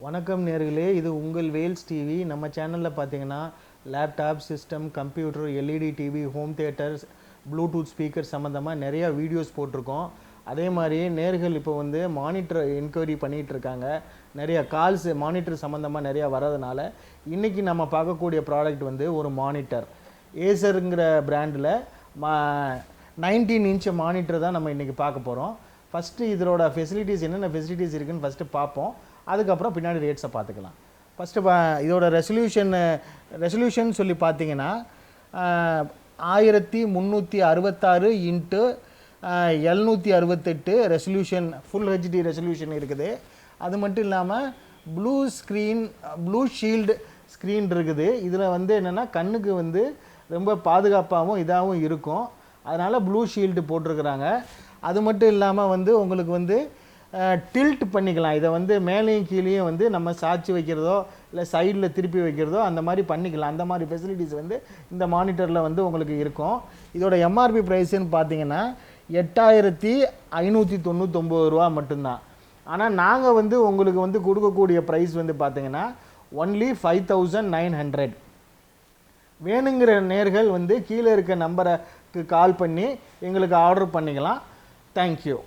வணக்கம் நேர்களே, இது உங்கள் வேல்ஸ் டிவி. நம்ம சேனலில் பார்த்தீங்கன்னா laptop, system, computer, LED TV, home theatres, Bluetooth speaker சம்மந்தமாக நிறையா வீடியோஸ் போட்டிருக்கோம். அதே மாதிரி நேர்கள் இப்போ வந்து மானிட்டர் என்கொயரி பண்ணிகிட்டு இருக்காங்க. நிறைய கால்ஸ் மானிட்டர் சம்மந்தமாக நிறையா வரதுனால இன்றைக்கி நம்ம பார்க்கக்கூடிய ப்ராடக்ட் வந்து ஒரு மானிட்டர். ஏசருங்கிற பிராண்டில் 19 இன்ச் மானிட்டர் தான் நம்ம இன்றைக்கி பார்க்க போகிறோம். ஃபஸ்ட்டு இதோட ஃபெசிலிட்டிஸ் என்னென்ன ஃபெசிலிட்டிஸ் இருக்குதுன்னு ஃபஸ்ட்டு பார்ப்போம். அதுக்கப்புறம் பின்னாடி ரேட்ஸை பார்த்துக்கலாம். ஃபஸ்ட்டு இதோட ரெசல்யூஷன் சொல்லி பார்த்தீங்கன்னா 1366 into 768 resolution, full HD resolution இருக்குது. அது மட்டும் இல்லாமல் ப்ளூ ஷீல்டு ஸ்க்ரீன் இருக்குது. இதில் வந்து என்னென்னா கண்ணுக்கு வந்து ரொம்ப பாதுகாப்பாகவும் இதாகவும் இருக்கும். அதனால் ப்ளூ ஷீல்டு போட்டிருக்கிறாங்க. அது மட்டும் இல்லாமல் வந்து உங்களுக்கு வந்து டில்ட் பண்ணிக்கலாம். இதை வந்து மேலேயும் கீழேயும் வந்து நம்ம சாய்ச்சி வைக்கிறதோ இல்லை சைடில் திருப்பி வைக்கிறதோ அந்த மாதிரி பண்ணிக்கலாம். அந்த மாதிரி ஃபெசிலிட்டிஸ் வந்து இந்த மானிட்டரில் வந்து உங்களுக்கு இருக்கும். இதோட எம்ஆர்பி ப்ரைஸுன்னு பார்த்தீங்கன்னா 8599 ரூபா மட்டும்தான். ஆனால் நாங்கள் வந்து உங்களுக்கு வந்து கொடுக்கக்கூடிய ப்ரைஸ் வந்து பார்த்தீங்கன்னா ஒன்லி 5900. வேணுங்கிற நேர்கள் வந்து கீழே இருக்க நம்பருக்கு கால் பண்ணி எங்களுக்கு ஆர்டர் பண்ணிக்கலாம். தேங்க்யூ.